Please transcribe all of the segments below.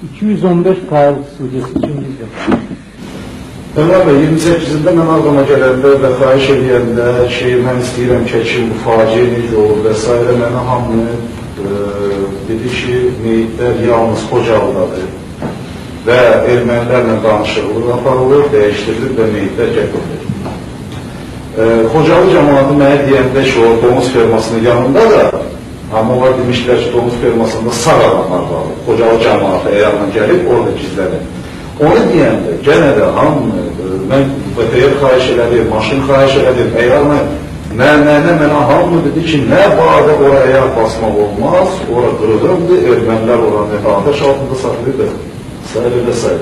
215 Kayalık Suriyesi kimdir? Ömer Bey, 28'inde mən ağlama gələndə və xahiş edəndə mən istəyirəm ki, bu faciə necə olur və s. Mənə hamı dedi ki, meyitlər yalnız Xocalıdadır və ermənilərlə danışıqlıq aparılır, dəyişdirilir və meyitlər gətirilir. Xocalı cəmaatı mənə deyəndə ki, o domuz fermasının yanında da, amma onlar demişlər ki, domuz fermasında sağ adamlar var. Xocalı cəmaatı əyarla gəlib, orada gizlənir. Onu deyəndə, gənə də hamı, mən VTR xahiş elədim, maşın xahiş elədim, əyarla, mənə hamı dedi ki, nə bağda ora əyar basmaq olmaz, ora qırılımdır, ermənilər oranı atəş altında saxlayırdır, s.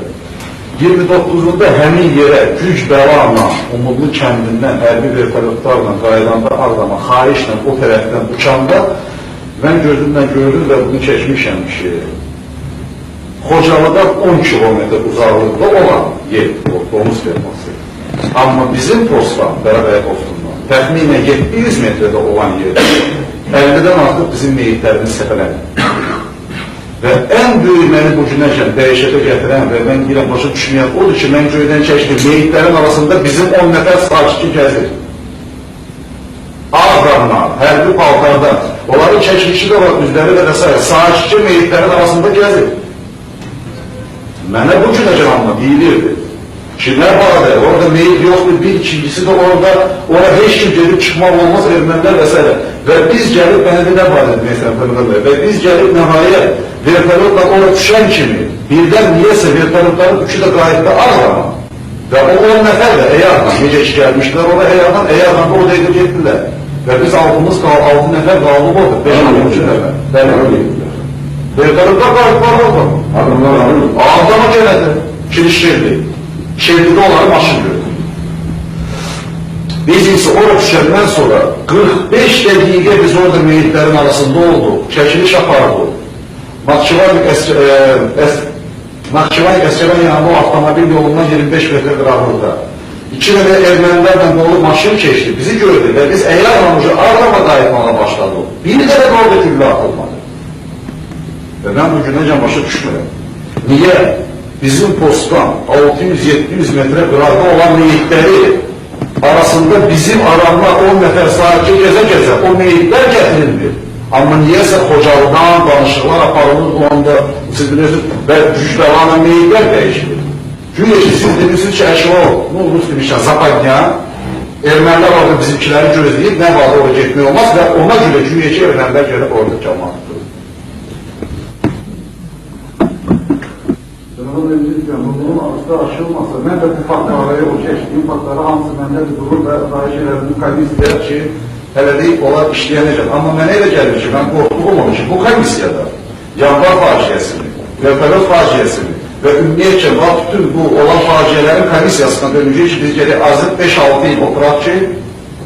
29'unda həmin yerə güc bəlanla, Umudlu kəndindən, hərbi vertolyotlarla, qaydanda ağlama, xahişlə o tərəfdən uçanda, mən gözümdən gördüm və bunu keçmişəm ki, Xocalı'dan 10 kilometre uzaqlıqda olan yer, domuz ferması. Amma bizim postdan, Bərəbəyə postundan, təxminən 700 metrede olan yerdə 50'den artıq bizim meyitlərimiz səfələnir. Və ən böyük məni bu günəcən dəyişətə gətirən və mən deyirəm, başa düşməyən odur ki, mən göydən çəkdim, meyitlərin arasında bizim 10 nəfər sakitçi gəzir. Ağdamla, hərbi paltarda, onların çəkilişi də var, üzləri və s. Sakitçi meyitlərin arasında gəzir. Mənə bu günəcən amma deyilirdi ki, nə barədə, orada meyit yoxdur, bir ikincisi də orada, ona heç kim gedib çıxmaq olmaz, ermənilər və s. Və biz gəlib, mənə nə barədə, və biz gəlib nəhayət, vertolyotla oraya düşən kimi, birdən niyəsə vertolyotların üçü də qayıtda Ağdama və o 10 nəfər də əyarla, necə iş gəlmişlər, orada əyarla da o dəqiqə getdilər. Və biz 6 nəfər qalıb oldu, 5-6 nəfər. Vertolyotlar qayıtlar oldu. Ağdama gələdi, kilişirdi. Şehirde onları maşın gördük. Biz ise oraya düşəndən sonra 45 dəqiqə biz orada meyitlərin arasında olduq, çəkiliş apardık. Naxçıvan Əsgəran yanında o avtomobil yolundan 25 metre qıraqlıqda. 2 dəfə ermənilərlə dolu maşın keçdi, bizi gördü və biz əyarla Ağdama qayıtmağa başladıq. Bir dəfə orada güllə atılmadı. Və mən bu günəcən başa düşmürəm. Niyə? Bizim postdan 600-700 metre qıraqda olan meyitləri arasında bizim aramla 10 nəfər sakitçi gəzə-gəzə o meyitlər gətirilmir. Amma niyəsə Xocalıdan danışıqlar aparılır, onda siz bilirsiniz və güc bəlanla meyitlər dəyişilir. Güya ki, siz demişsiniz ki, Əşrov, ne olur demişlər, Zapadyan, ermənilər orada bizimkiləri gözləyib, nə vaxtda oraya getmək olmaz və ona görə güya ki, ermənilər gəlib orada cəmaatdır. Bunun arasında aşılmasa, mən də bu faktları, o keçdiyim faktları hamısı məndə durur və xahiş edirəm, komisiya ki, hələ deyib, onlar işləyənəcək. Amma mənə elə gəlir ki, mən qorxduğum olur ki, bu komissiyada yanvar faciəsini, vertolyot faciəsini və ümumiyyətcə, bütün bu olan faciələrin komissiyasına dönəcək ki, biz gələk azı 5-6 il oturaq ki,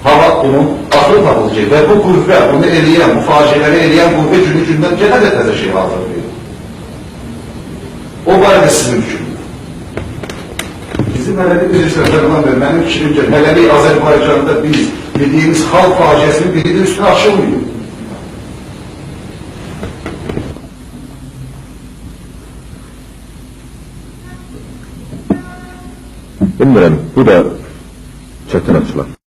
hava bunun axır tapılacaq və bu qüvvə, bunu eləyən, bu faciələri eləyən qüvvə günü-gündən gənə də təzə şey hazırlayır. O barədə sizin fikrim. Bizim hələlik üzrələrdən və mənim fikrimcə, hələlik Azərbaycanda biz bildiğimiz xalq faciəsinin biri də üstünə açılmıyor. Bilmirəm, bu da çətin açılar.